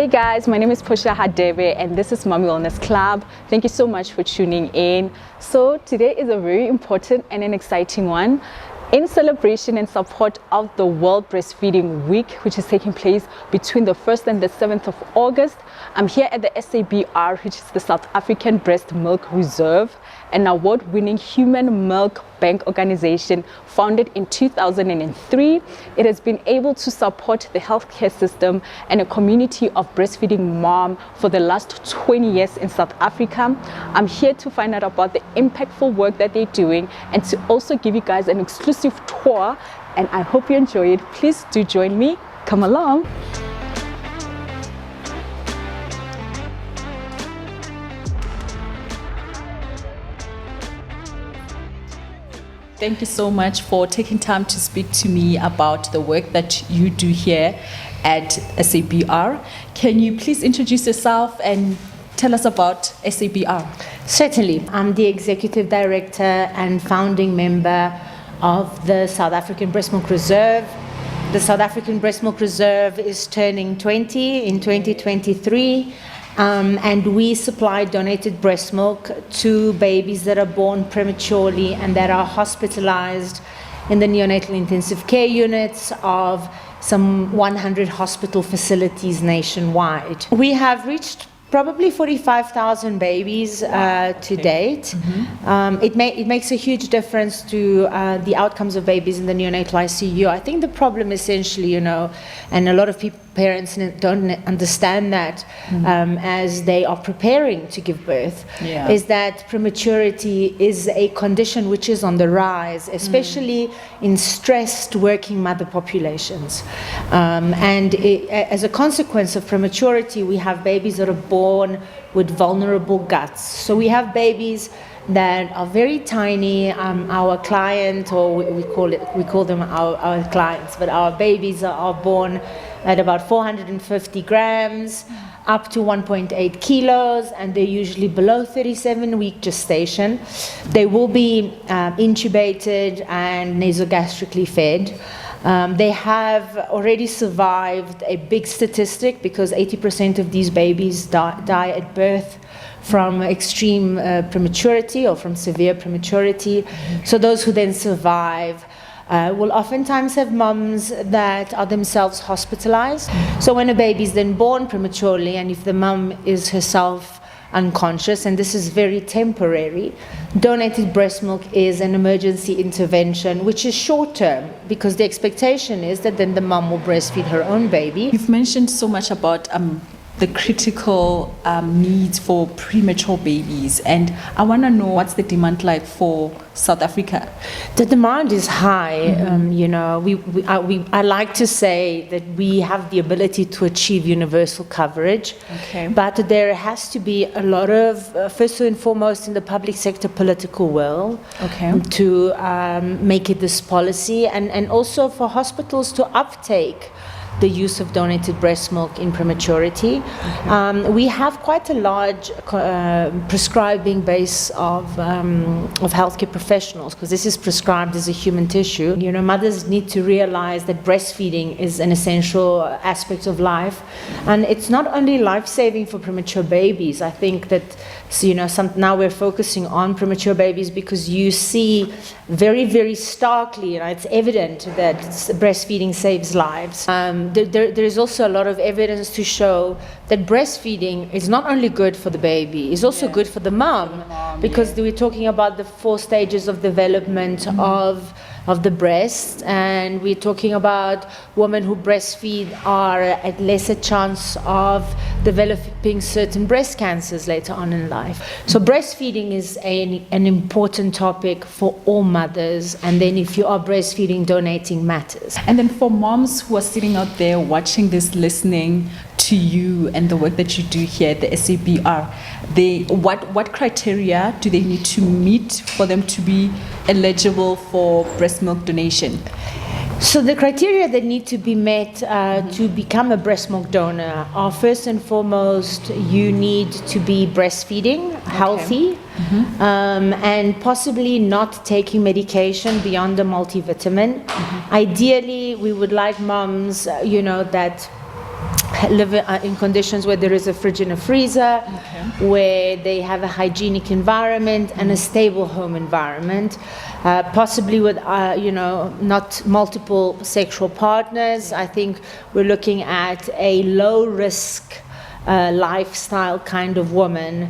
Hey guys, my name is Pusha Hadebe and this is Mommy Wellness Club. Thank you so much for tuning in. So today is a very important and an exciting one. In celebration and support of the World Breastfeeding Week, which is taking place between the 1st and the 7th of August, I'm here at the SABR, which is the South African Breast Milk Reserve, an award-winning human milk bank organization founded in 2003. It has been able to support the healthcare system and a community of breastfeeding moms for the last 20 years in South Africa. I'm here to find out about the impactful work that they're doing and to also give you guys an exclusive tour, and I hope you enjoy it. Please do join me. Come along. Thank you so much for taking time to speak to me about the work that you do here at SABR. Can you please introduce yourself and tell us about SABR? Certainly. I'm the Executive Director and founding member of the South African Breastmilk Reserve. The South African Breastmilk Reserve is turning 20 in 2023. And we supply donated breast milk to babies that are born prematurely and that are hospitalized in the neonatal intensive care units of some 100 hospital facilities nationwide. We have reached probably 45,000 babies to date. Mm-hmm. It makes a huge difference to the outcomes of babies in the neonatal ICU. I think the problem essentially, and a lot of parents don't understand that as they are preparing to give birth, is that prematurity is a condition which is on the rise, especially in stressed working mother populations. As a consequence of prematurity, we have babies that are born with vulnerable guts. So we have babies that are very tiny. Our client, or we call them our clients, but our babies are born at about 450 grams up to 1.8 kilos, and they're usually below 37-week gestation. They will be intubated and nasogastrically fed. They have already survived a big statistic because 80% of these babies die at birth from extreme prematurity or from severe prematurity. So those who then survive will oftentimes have mums that are themselves hospitalized. So when a baby is then born prematurely, and if the mum is herself unconscious, and this is very temporary, donated breast milk is an emergency intervention which is short term, because the expectation is that then the mum will breastfeed her own baby. You've mentioned so much about the critical needs for premature babies, and I want to know what's the demand like for South Africa? The demand is high. I like to say that we have the ability to achieve universal coverage, but there has to be a lot of, first and foremost, in the public sector political will to make it this policy, and also for hospitals to uptake the use of donated breast milk in prematurity. We have quite a large prescribing base of healthcare professionals, because this is prescribed as a human tissue. Mothers need to realize that breastfeeding is an essential aspect of life, and it's not only life-saving for premature babies. I think that now we're focusing on premature babies because you see very, very starkly, it's evident that breastfeeding saves lives. There is also a lot of evidence to show that breastfeeding is not only good for the baby, it's also good for the mom, because we're talking about the 4 stages of development of the breast, and we're talking about women who breastfeed are at lesser chance of developing certain breast cancers later on in life. So breastfeeding is an important topic for all mothers, and then if you are breastfeeding, donating matters. And then for moms who are sitting out there watching this, listening to you and the work that you do here at the SABR, what criteria do they need to meet for them to be eligible for breast milk donation? So the criteria that need to be met to become a breast milk donor are, first and foremost, you need to be breastfeeding, healthy, and possibly not taking medication beyond a multivitamin. Ideally, we would like moms, that live in conditions where there is a fridge and a freezer, where they have a hygienic environment and a stable home environment, possibly with, not multiple sexual partners. I think we're looking at a low-risk lifestyle kind of woman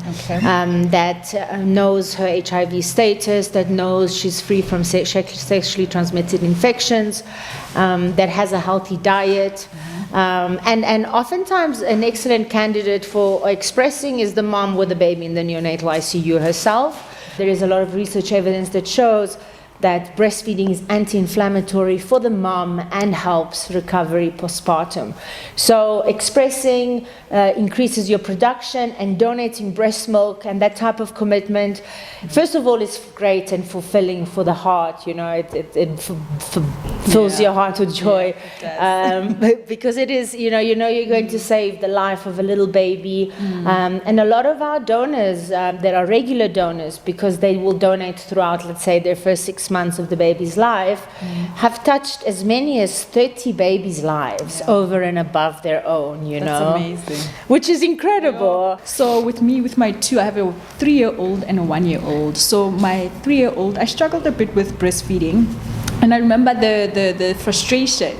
that knows her HIV status, that knows she's free from sexually transmitted infections, that has a healthy diet. And oftentimes an excellent candidate for expressing is the mom with the baby in the neonatal ICU herself. There is a lot of research evidence that shows that breastfeeding is anti-inflammatory for the mom and helps recovery postpartum. So expressing increases your production, and donating breast milk and that type of commitment, first of all, is great and fulfilling for the heart. It fills your heart with joy, because it is, you're going to save the life of a little baby. And a lot of our donors that are regular donors, because they will donate throughout, let's say, their first 6 months of the baby's life, have touched as many as 30 babies' lives over and above their own, That's amazing. Which is incredible. So with me, with my two, I have a 3-year-old and a 1-year-old. So my 3-year-old, I struggled a bit with breastfeeding. And I remember the frustration,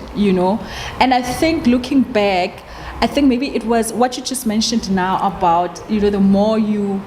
And I think looking back, I think maybe it was what you just mentioned now about, the more you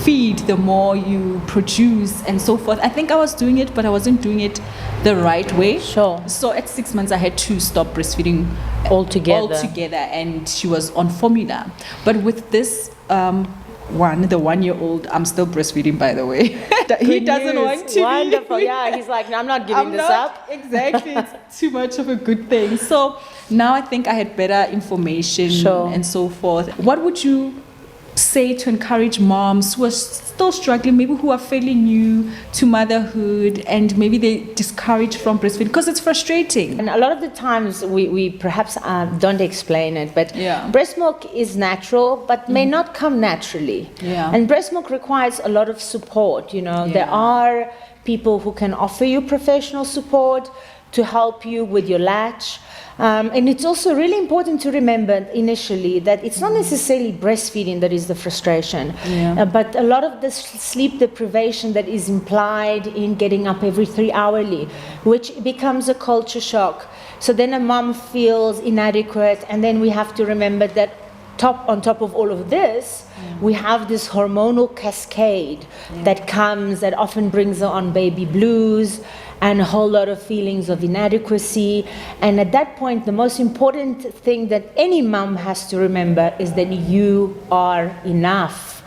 feed, the more you produce and so forth. I think I was doing it, but I wasn't doing it the right way. Sure. So at 6 months, I had to stop breastfeeding altogether, and she was on formula. But with this the 1-year-old, I'm still breastfeeding, by the way. He doesn't want to. Wonderful. Yeah, he's like, no, I'm not giving this up. Exactly. It's too much of a good thing. So now I think I had better information and so forth. What would you say to encourage moms who are still struggling, maybe who are fairly new to motherhood, and maybe they discouraged from breastfeeding because it's frustrating? And a lot of the times we perhaps don't explain it, but breast milk is natural, but may not come naturally. And breast milk requires a lot of support. There are people who can offer you professional support to help you with your latch. And it's also really important to remember initially that it's not necessarily breastfeeding that is the frustration, but a lot of the sleep deprivation that is implied in getting up every 3 hourly, which becomes a culture shock. So then a mom feels inadequate, and then we have to remember that on top of all of this, we have this hormonal cascade that comes, that often brings on baby blues and a whole lot of feelings of inadequacy. And at that point, the most important thing that any mom has to remember is that you are enough.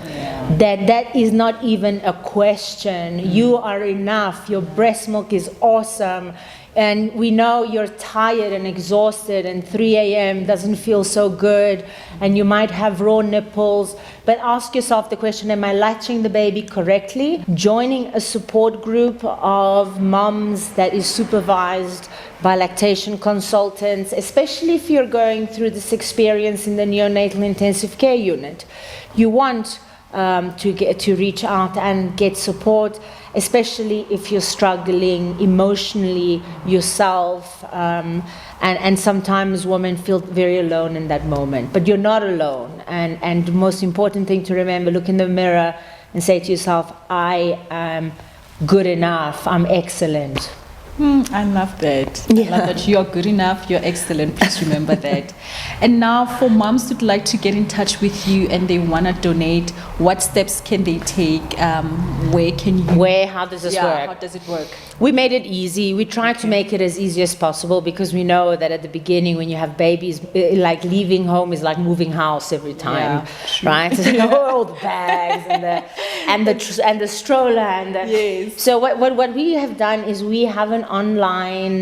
That is not even a question. You are enough. Your breast milk is awesome. And we know you're tired and exhausted, and 3 a.m. doesn't feel so good, and you might have raw nipples, but ask yourself the question, am I latching the baby correctly? Joining a support group of moms that is supervised by lactation consultants, especially if you're going through this experience in the neonatal intensive care unit. You want to reach out and get support, especially if you're struggling emotionally yourself, and sometimes women feel very alone in that moment, but you're not alone. And the most important thing to remember, look in the mirror and say to yourself, I am good enough, I'm excellent. I love that. I love that. You're good enough, you're excellent. Please remember that. And now for moms who'd like to get in touch with you and they want to donate, what steps can they take? How does this work? How does it work? We made it easy. We tried to make it as easy as possible, because we know that at the beginning when you have babies, like leaving home is like moving house every time, right? All the bags and the stroller So what we have done is we have an online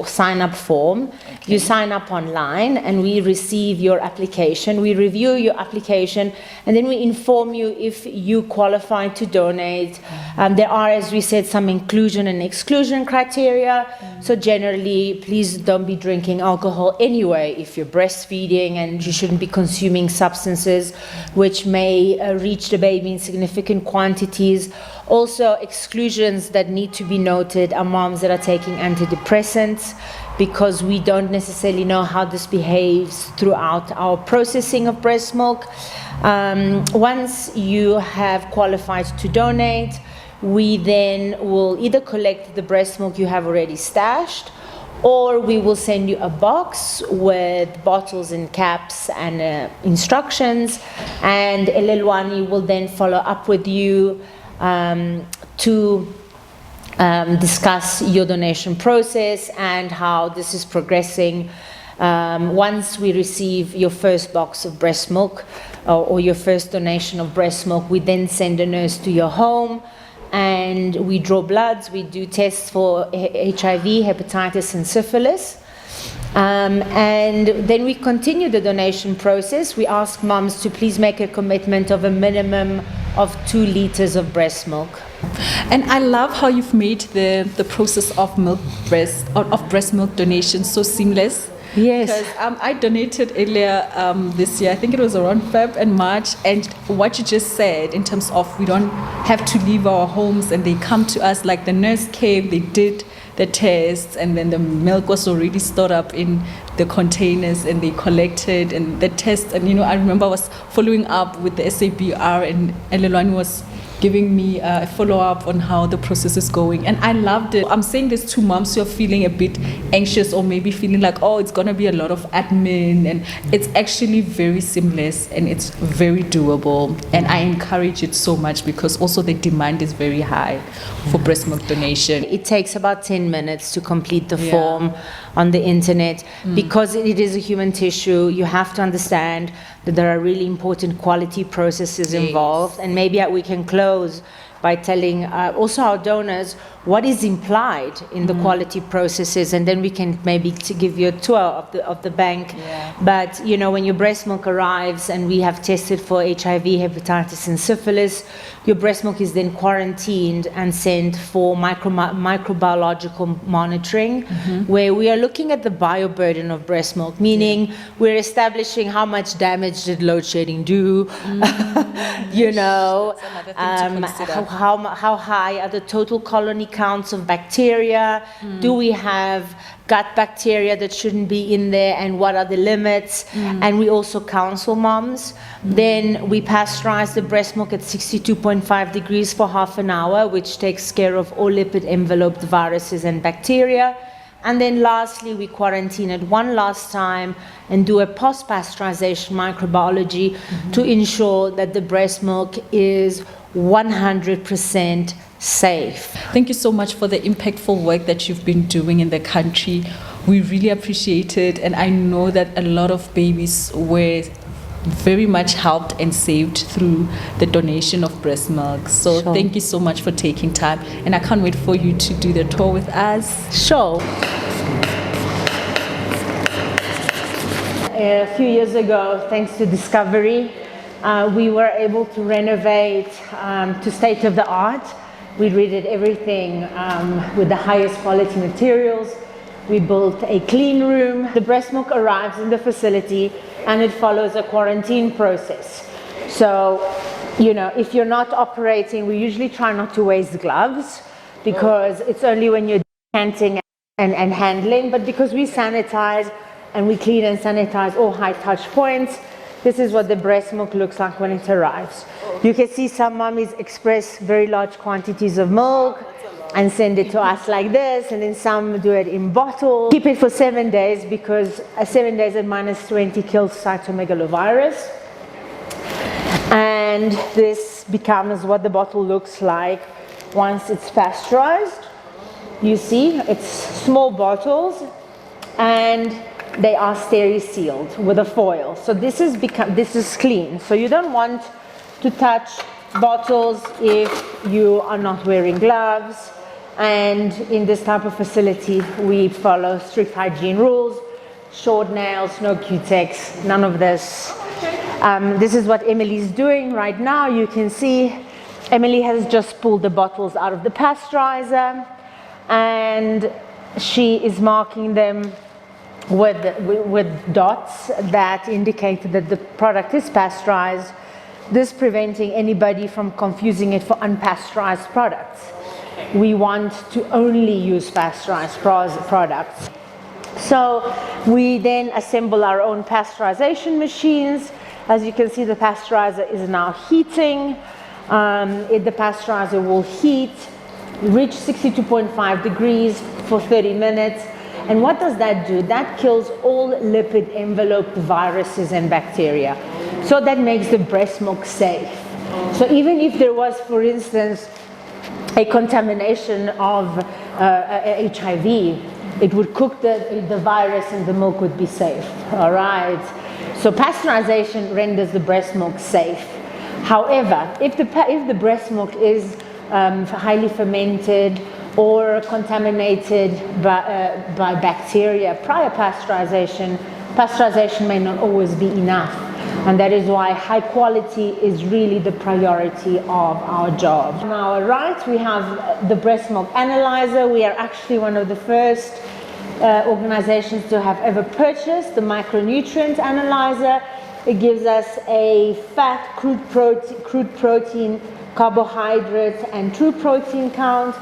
sign-up form. You sign up online and we receive your application. We review your application and then we inform you if you qualify to donate. There are, as we said, some inclusion and exclusion criteria. So generally, please don't be drinking alcohol anyway if you're breastfeeding, and you shouldn't be consuming substances which may reach the baby in significant quantities. Also, exclusions that need to be noted are moms that are taking antidepressants, because we don't necessarily know how this behaves throughout our processing of breast milk. Once you have qualified to donate, we then will either collect the breast milk you have already stashed, or we will send you a box with bottles and caps and instructions, and Elelwani will then follow up with you to discuss your donation process and how this is progressing. Once we receive your first box of breast milk or your first donation of breast milk, we then send a nurse to your home and we draw bloods, we do tests for HIV, hepatitis and syphilis. And then we continue the donation process. We ask moms to please make a commitment of a minimum of 2 liters of breast milk. And I love how you've made the process of breast milk donation so seamless. Yes. Because I donated earlier this year, I think it was around Feb and March, and what you just said in terms of we don't have to leave our homes and they come to us, like the nurse came, they did the tests, and then the milk was already stored up in the containers and they collected and the test. And I remember I was following up with the SABR, and Elelwani was giving me a follow-up on how the process is going, and I loved it. I'm saying this to moms who are feeling a bit anxious or maybe feeling like, oh, it's gonna be a lot of admin, and it's actually very seamless and it's very doable, and I encourage it so much because also the demand is very high for breast milk donation. It takes about 10 minutes to complete the form on the internet. Because it is a human tissue, you have to understand that there are really important quality processes involved, and maybe we can close by telling also our donors what is implied in the quality processes, and then we can maybe give you a tour of the bank. But when your breast milk arrives and we have tested for HIV, hepatitis and syphilis, your breast milk is then quarantined and sent for microbiological monitoring, where we are looking at the bioburden of breast milk, meaning we're establishing how much damage did load shedding do, how high are the total colony counts of bacteria, do we have gut bacteria that shouldn't be in there, and what are the limits? And we also counsel moms. Then we pasteurize the breast milk at 62.5 degrees for half an hour, which takes care of all lipid enveloped viruses and bacteria. And then lastly, we quarantine it one last time and do a post-pasteurization microbiology to ensure that the breast milk is 100% safe. Thank you so much for the impactful work that you've been doing in the country. We really appreciate it, and I know that a lot of babies were very much helped and saved through the donation of breast milk. So thank you so much for taking time, and I can't wait for you to do the tour with us. Sure. A few years ago, thanks to Discovery, we were able to renovate to state of the art. We redid everything with the highest quality materials. We built a clean room. The breast milk arrives in the facility and it follows a quarantine process. So, if you're not operating, we usually try not to waste gloves, because it's only when you're decanting and handling, but because we sanitize and we clean and sanitize all high touch points, this is what the breast milk looks like when it arrives. You can see some mummies express very large quantities of milk and send it to us like this, and then some do it in bottles. Keep it for 7 days, because 7 days at -20 kills cytomegalovirus. And this becomes what the bottle looks like once it's pasteurized. You see, it's small bottles, and they are steri-sealed with a foil. So this is clean. So you don't want to touch bottles if you are not wearing gloves. And in this type of facility, we follow strict hygiene rules: short nails, no Q-tex, none of this. This is what Emily's doing right now. You can see Emily has just pulled the bottles out of the pasteurizer, and she is marking them with dots that indicate that the product is pasteurized. this preventing anybody from confusing it for unpasteurized products. We want to only use pasteurized products. So we then assemble our own pasteurization machines. As you can see, the pasteurizer is now heating. The pasteurizer will heat, reach 62.5 degrees for 30 minutes. And what does that do? That kills all lipid enveloped viruses and bacteria. So that makes the breast milk safe. So even if there was, for instance, a contamination of HIV, it would cook the virus and the milk would be safe. All right. So pasteurization renders the breast milk safe. However, if the breast milk is highly fermented or contaminated by bacteria prior pasteurization may not always be enough. And that is why high quality is really the priority of our job. On our right, we have the breast milk analyzer. We are actually one of the first organizations to have ever purchased the micronutrient analyzer. It gives us a fat, crude protein, carbohydrate, and true protein count.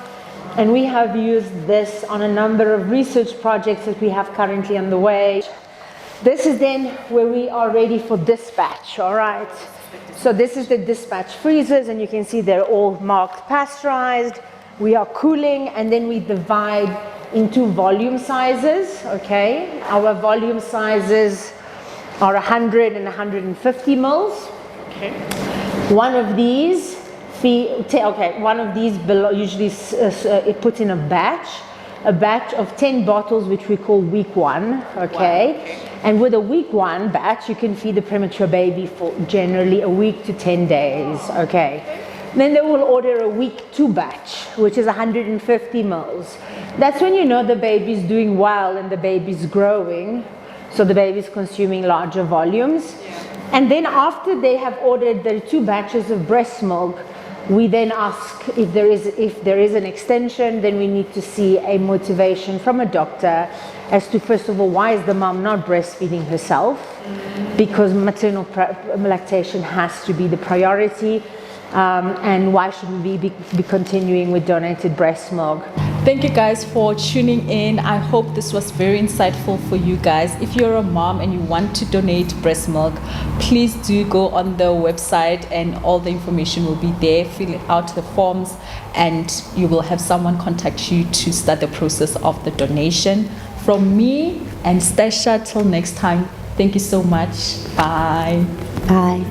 And we have used this on a number of research projects that we have currently underway. This is then where we are ready for dispatch, all right? So this is the dispatch freezers, and you can see they're all marked pasteurized. We are cooling, and then we divide into volume sizes, okay? Our volume sizes are 100 and 150 mils. Okay. One of these, usually it puts in a batch of 10 bottles, which we call week 1, okay? And with a week 1 batch, you can feed the premature baby for generally a week to 10 days, okay? Then they will order a week 2 batch, which is 150 mils. That's when you know the baby's doing well and the baby's growing, so the baby's consuming larger volumes. And then after they have ordered the 2 batches of breast milk, we then ask if there is an extension. Then we need to see a motivation from a doctor as to, first of all, why is the mom not breastfeeding herself? Because maternal lactation has to be the priority. And why shouldn't we be continuing with donated breast milk? Thank you guys for tuning in. I hope this was very insightful for you guys. If you're a mom and you want to donate breast milk, please do go on the website and all the information will be there. Fill out the forms and you will have someone contact you to start the process of the donation. From me and Stasha, till next time, thank you so much. Bye. Bye.